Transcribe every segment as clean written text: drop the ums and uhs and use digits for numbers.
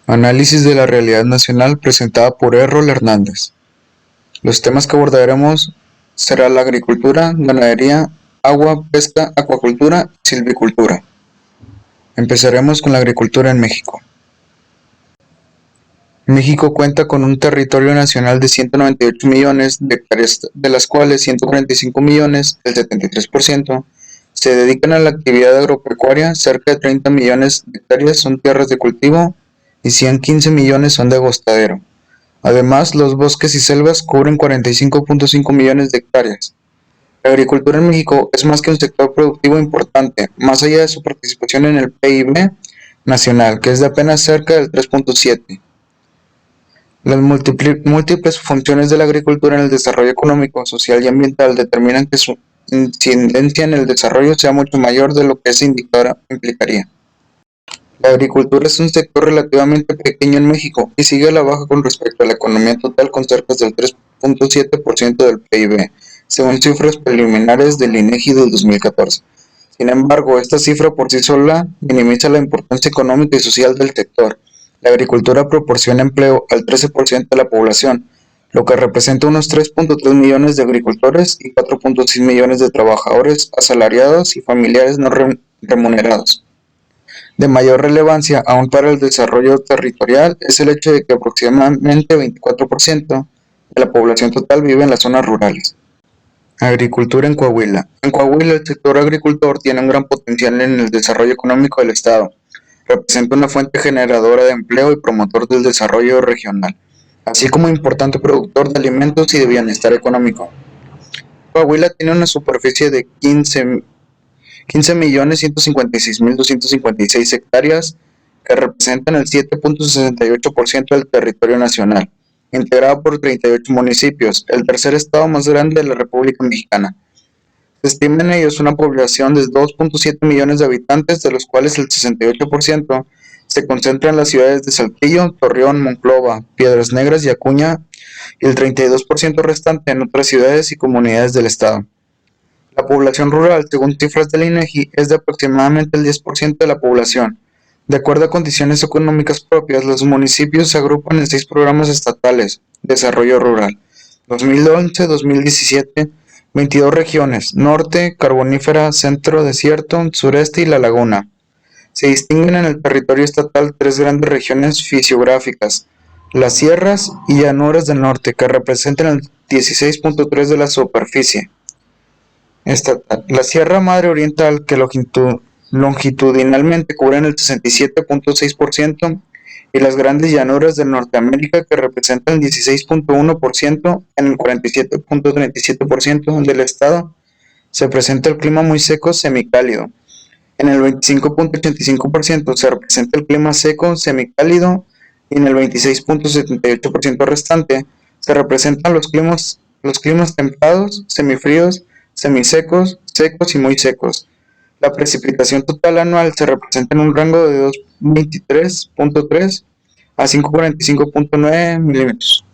Análisis de la realidad nacional presentada por Errol Hernández. Los temas que abordaremos será la agricultura, ganadería, agua, pesca, acuacultura y silvicultura. Empezaremos con la agricultura en México. México cuenta con un territorio nacional de 198 millones de hectáreas, de las cuales 145 millones, el 73%, se dedican a la actividad agropecuaria. Cerca de 30 millones de hectáreas son tierras de cultivo y 115 millones son de agostadero. Además, los bosques y selvas cubren 45.5 millones de hectáreas. La agricultura en México es más que un sector productivo importante, más allá de su participación en el PIB nacional, que es de apenas cerca del 3.7. Las múltiples funciones de la agricultura en el desarrollo económico, social y ambiental determinan que su incidencia en el desarrollo sea mucho mayor de lo que ese indicador implicaría. La agricultura es un sector relativamente pequeño en México y sigue a la baja con respecto a la economía total, con cerca del 3.7% del PIB, según cifras preliminares del INEGI del 2014. Sin embargo, esta cifra por sí sola minimiza la importancia económica y social del sector. La agricultura proporciona empleo al 13% de la población, lo que representa unos 3.3 millones de agricultores y 4.6 millones de trabajadores asalariados y familiares no remunerados. De mayor relevancia aún para el desarrollo territorial es el hecho de que aproximadamente 24% de la población total vive en las zonas rurales. Agricultura en Coahuila. En Coahuila, el sector agricultor tiene un gran potencial en el desarrollo económico del estado. Representa una fuente generadora de empleo y promotor del desarrollo regional, así como importante productor de alimentos y de bienestar económico. Coahuila tiene una superficie de 15.156.256 hectáreas, que representan el 7.68% del territorio nacional, integrado por 38 municipios, el tercer estado más grande de la República Mexicana. Se estima en ellos una población de 2.7 millones de habitantes, de los cuales el 68% se concentra en las ciudades de Saltillo, Torreón, Monclova, Piedras Negras y Acuña, y el 32% restante en otras ciudades y comunidades del estado. La población rural, según cifras del INEGI, es de aproximadamente el 10% de la población. De acuerdo a condiciones económicas propias, los municipios se agrupan en 6 programas estatales de desarrollo rural: 2011-2017, 22 regiones: norte, carbonífera, centro, desierto, sureste y la laguna. Se distinguen en el territorio estatal 3 grandes regiones fisiográficas: las sierras y llanuras del norte, que representan el 16.3% de la superficie estatal. La Sierra Madre Oriental, que longitudinalmente cubren el 67.6%, y las grandes llanuras de Norteamérica, que representan el 16.1%. En el 47.37% del estado se presenta el clima muy seco semicálido. En el 25.85% se representa el clima seco semicálido, y en el 26.78% restante se representan los climas templados, semifríos, semisecos, secos y muy secos. La precipitación total anual se representa en un rango de 223.3 a 545.9 milímetros.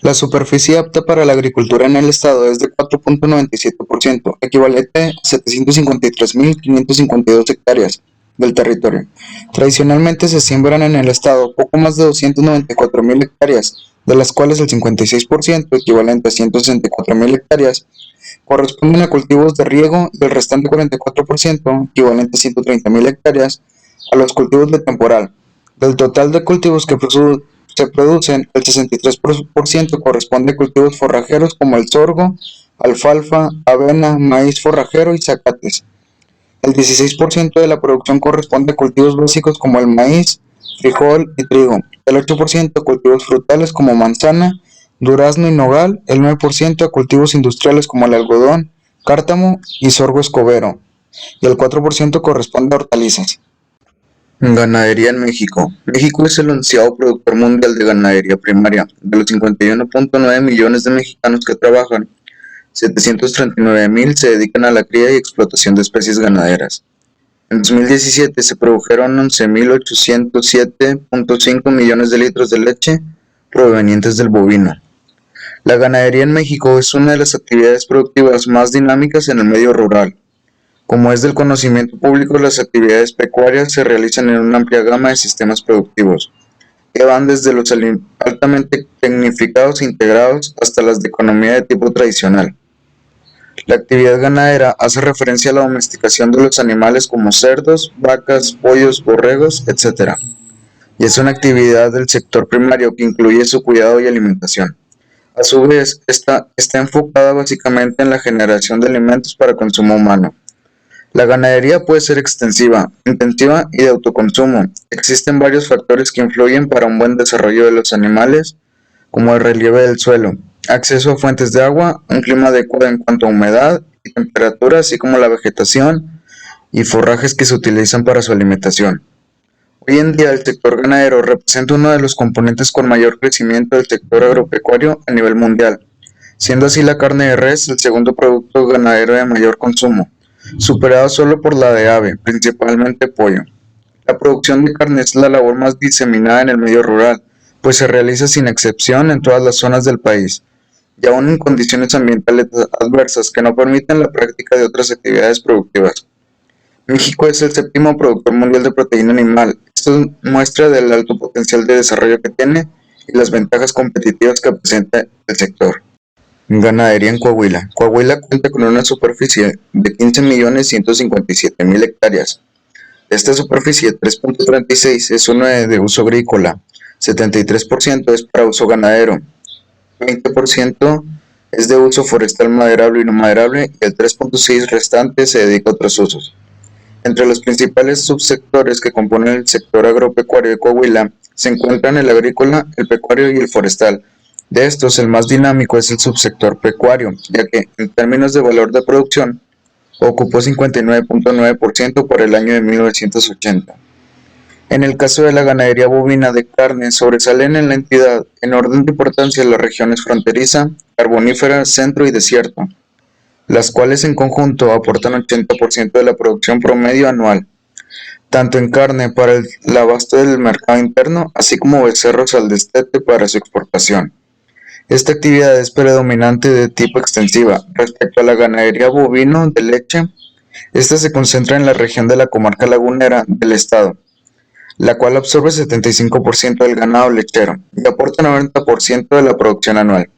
La superficie apta para la agricultura en el estado es de 4.97%, equivalente a 753.552 hectáreas del territorio. Tradicionalmente se siembran en el estado poco más de 294.000 hectáreas, de las cuales el 56%, equivalente a 164.000 hectáreas, corresponden a cultivos de riego, y el restante 44%, equivalente a 130.000 hectáreas, a los cultivos de temporal. Del total de cultivos que se producen, el 63% corresponde a cultivos forrajeros como el sorgo, alfalfa, avena, maíz forrajero y zacates. El 16% de la producción corresponde a cultivos básicos como el maíz, frijol y trigo. El 8% a cultivos frutales como manzana, durazno y nogal. El 9% a cultivos industriales como el algodón, cártamo y sorgo escobero. Y el 4% corresponde a hortalizas. Ganadería en México. México es el 11º productor mundial de ganadería primaria. De los 51.9 millones de mexicanos que trabajan, 739.000 se dedican a la cría y explotación de especies ganaderas. En 2017 se produjeron 11.807.5 millones de litros de leche provenientes del bovino. La ganadería en México es una de las actividades productivas más dinámicas en el medio rural. Como es del conocimiento público, las actividades pecuarias se realizan en una amplia gama de sistemas productivos, que van desde los altamente tecnificados e integrados hasta las de economía de tipo tradicional. La actividad ganadera hace referencia a la domesticación de los animales como cerdos, vacas, pollos, borregos, etc. Y es una actividad del sector primario que incluye su cuidado y alimentación. A su vez, está enfocada básicamente en la generación de alimentos para consumo humano. La ganadería puede ser extensiva, intensiva y de autoconsumo. Existen varios factores que influyen para un buen desarrollo de los animales, como el relieve del suelo, acceso a fuentes de agua, un clima adecuado en cuanto a humedad y temperatura, así como la vegetación y forrajes que se utilizan para su alimentación. Hoy en día el sector ganadero representa uno de los componentes con mayor crecimiento del sector agropecuario a nivel mundial, siendo así la carne de res el segundo producto ganadero de mayor consumo, superado solo por la de ave, principalmente pollo. La producción de carne es la labor más diseminada en el medio rural, pues se realiza sin excepción en todas las zonas del país, y aún en condiciones ambientales adversas que no permiten la práctica de otras actividades productivas. México es el séptimo productor mundial de proteína animal. Esto muestra del alto potencial de desarrollo que tiene y las ventajas competitivas que presenta el sector. Ganadería en Coahuila. Coahuila cuenta con una superficie de 15.157.000 hectáreas. De esta superficie, 3.36 es una de uso agrícola, 73% es para uso ganadero, 20% es de uso forestal maderable y no maderable y el 3.6 restante se dedica a otros usos. Entre los principales subsectores que componen el sector agropecuario de Coahuila se encuentran el agrícola, el pecuario y el forestal. De estos, el más dinámico es el subsector pecuario, ya que, en términos de valor de producción, ocupó 59.9% por el año de 1980. En el caso de la ganadería bovina de carne, sobresalen en la entidad, en orden de importancia, las regiones fronteriza, carbonífera, centro y desierto, las cuales en conjunto aportan 80% de la producción promedio anual, tanto en carne para el abasto del mercado interno, así como becerros al destete para su exportación. Esta actividad es predominante de tipo extensiva. Respecto a la ganadería bovino de leche, esta se concentra en la región de la comarca lagunera del estado, la cual absorbe 75% del ganado lechero y aporta 90% de la producción anual.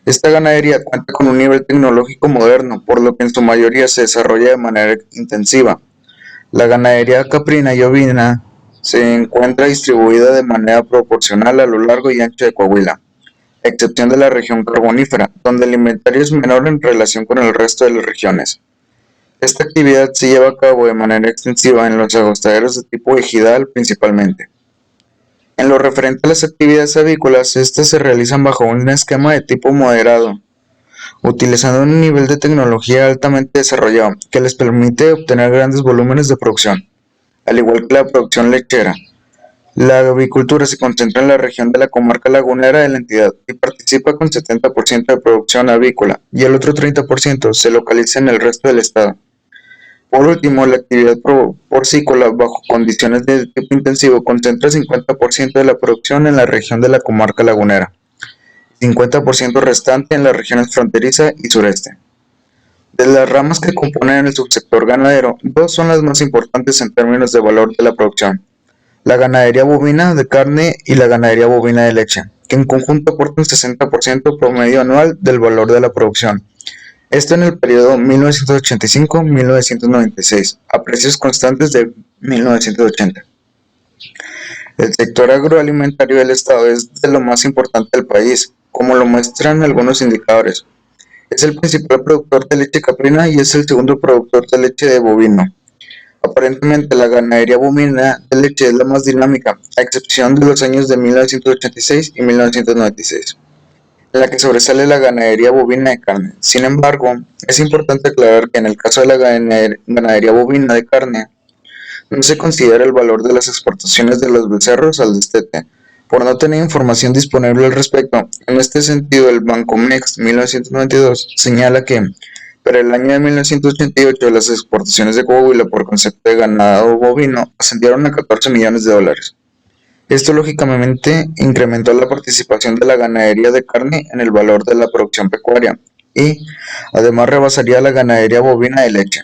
Esta ganadería cuenta con un nivel tecnológico moderno, por lo que en su mayoría se desarrolla de manera intensiva. La ganadería caprina y ovina se encuentra distribuida de manera proporcional a lo largo y ancho de Coahuila, a excepción de la región carbonífera, donde el inventario es menor en relación con el resto de las regiones. Esta actividad se lleva a cabo de manera extensiva en los agostaderos de tipo ejidal principalmente. En lo referente a las actividades avícolas, estas se realizan bajo un esquema de tipo moderado, utilizando un nivel de tecnología altamente desarrollado que les permite obtener grandes volúmenes de producción, al igual que la producción lechera. La avicultura se concentra en la región de la comarca lagunera de la entidad y participa con 70% de producción avícola y el otro 30% se localiza en el resto del estado. Por último, la actividad porcícola bajo condiciones de tipo intensivo concentra 50% de la producción en la región de la comarca lagunera, 50% restante en las regiones fronteriza y sureste. De las ramas que componen el subsector ganadero, dos son las más importantes en términos de valor de la producción: la ganadería bovina de carne y la ganadería bovina de leche, que en conjunto aportan 60% promedio anual del valor de la producción. Esto en el periodo 1985-1996, a precios constantes de 1980. El sector agroalimentario del estado es de lo más importante del país, como lo muestran algunos indicadores. Es el principal productor de leche caprina y es el segundo productor de leche de bovino. Aparentemente la ganadería bovina de leche es la más dinámica, a excepción de los años de 1986 y 1996. En la que sobresale la ganadería bovina de carne. Sin embargo, es importante aclarar que en el caso de la ganadería bovina de carne, no se considera el valor de las exportaciones de los becerros al destete, por no tener información disponible al respecto. En este sentido, el Bancomext 1992 señala que, para el año de 1988, las exportaciones de Coahuila por concepto de ganado bovino ascendieron a $14 millones. Esto lógicamente incrementó la participación de la ganadería de carne en el valor de la producción pecuaria y además rebasaría la ganadería bovina de leche.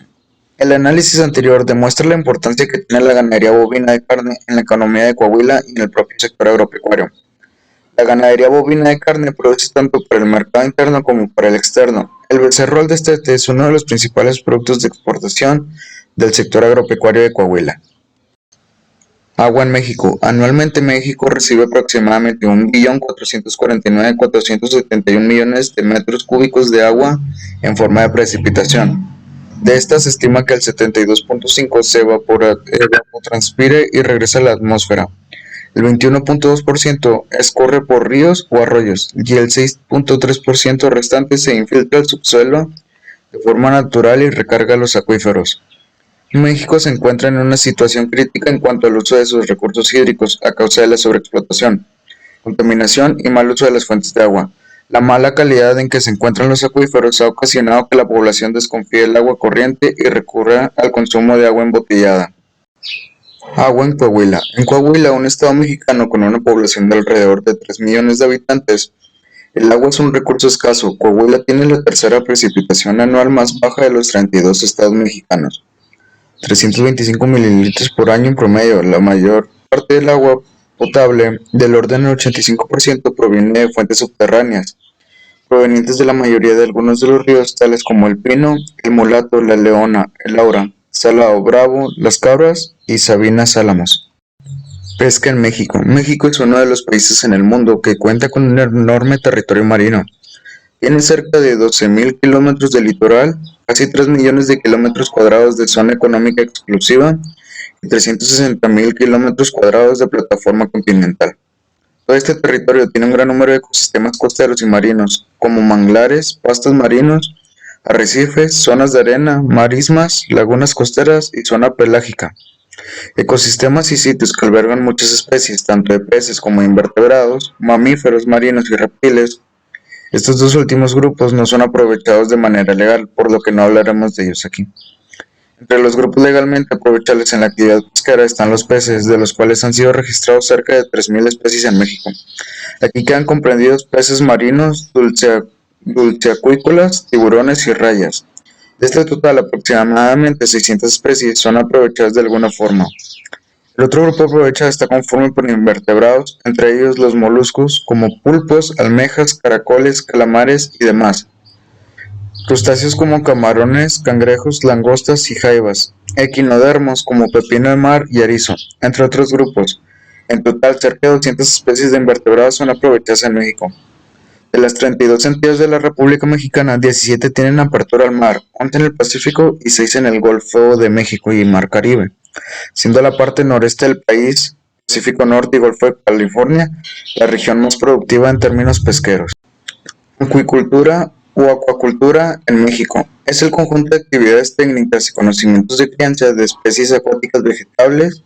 El análisis anterior demuestra la importancia que tiene la ganadería bovina de carne en la economía de Coahuila y en el propio sector agropecuario. La ganadería bovina de carne produce tanto para el mercado interno como para el externo. El becerro de destete es uno de los principales productos de exportación del sector agropecuario de Coahuila. Agua en México. Anualmente México recibe aproximadamente 1.449.471 millones de metros cúbicos de agua en forma de precipitación. De estas se estima que el 72.5% se evapotranspire y regresa a la atmósfera. El 21.2% escorre por ríos o arroyos y el 6.3% restante se infiltra al subsuelo de forma natural y recarga los acuíferos. México se encuentra en una situación crítica en cuanto al uso de sus recursos hídricos a causa de la sobreexplotación, contaminación y mal uso de las fuentes de agua. La mala calidad en que se encuentran los acuíferos ha ocasionado que la población desconfíe del agua corriente y recurra al consumo de agua embotellada. Agua en Coahuila. En Coahuila, un estado mexicano con una población de alrededor de 3 millones de habitantes, el agua es un recurso escaso. Coahuila tiene la tercera precipitación anual más baja de los 32 estados mexicanos, 325 mililitros por año en promedio. La mayor parte del agua potable, del orden del 85%, proviene de fuentes subterráneas, provenientes de la mayoría de algunos de los ríos, tales como el Pino, el Mulato, la Leona, el Aura, Salado Bravo, Las Cabras y Sabinas Álamos. Pesca en México. México es uno de los países en el mundo que cuenta con un enorme territorio marino. Tiene cerca de 12.000 kilómetros de litoral, casi 3 millones de kilómetros cuadrados de zona económica exclusiva y 360.000 kilómetros cuadrados de plataforma continental. Todo este territorio tiene un gran número de ecosistemas costeros y marinos, como manglares, pastos marinos, arrecifes, zonas de arena, marismas, lagunas costeras y zona pelágica. Ecosistemas y sitios que albergan muchas especies, tanto de peces como de invertebrados, mamíferos marinos y reptiles. Estos dos últimos grupos no son aprovechados de manera legal, por lo que no hablaremos de ellos aquí. Entre los grupos legalmente aprovechables en la actividad pesquera están los peces, de los cuales han sido registrados cerca de 3.000 especies en México. Aquí quedan comprendidos peces marinos, dulceacuícolas, tiburones y rayas. De este total, aproximadamente 600 especies son aprovechadas de alguna forma. El otro grupo aprovechado está conforme por invertebrados, entre ellos los moluscos, como pulpos, almejas, caracoles, calamares y demás. Crustáceos como camarones, cangrejos, langostas y jaivas. Equinodermos como pepino de mar y erizo, entre otros grupos. En total, cerca de 200 especies de invertebrados son aprovechadas en México. De las 32 entidades de la República Mexicana, 17 tienen apertura al mar, 11 en el Pacífico y 6 en el Golfo de México y Mar Caribe, siendo la parte noreste del país, Pacífico Norte y Golfo de California, la región más productiva en términos pesqueros. Acuicultura o acuacultura en México es el conjunto de actividades técnicas y conocimientos de crianza de especies acuáticas vegetales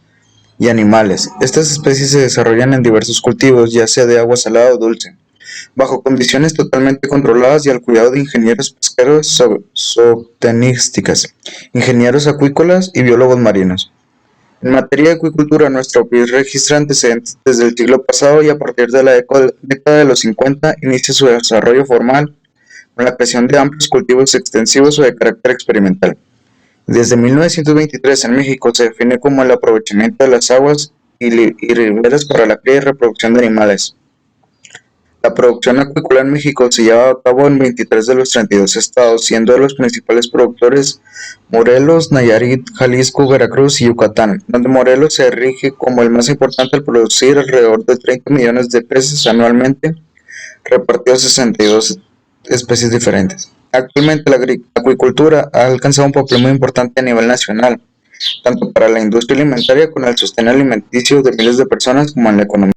y animales. Estas especies se desarrollan en diversos cultivos, ya sea de agua salada o dulce, bajo condiciones totalmente controladas y al cuidado de ingenieros pesqueros zootenísticas, ingenieros acuícolas y biólogos marinos. En materia de acuicultura, nuestro país registra antecedentes desde el siglo pasado y a partir de la década de los 50 inicia su desarrollo formal con la creación de amplios cultivos extensivos o de carácter experimental. Desde 1923 en México se define como el aprovechamiento de las aguas y riberas para la cría y reproducción de animales. La producción acuícola en México se lleva a cabo en 23 de los 32 estados, siendo de los principales productores Morelos, Nayarit, Jalisco, Veracruz y Yucatán, donde Morelos se erige como el más importante al producir alrededor de 30 millones de peces anualmente, repartidos en 62 especies diferentes. Actualmente la acuicultura ha alcanzado un papel muy importante a nivel nacional, tanto para la industria alimentaria con el sostén alimenticio de miles de personas como en la economía.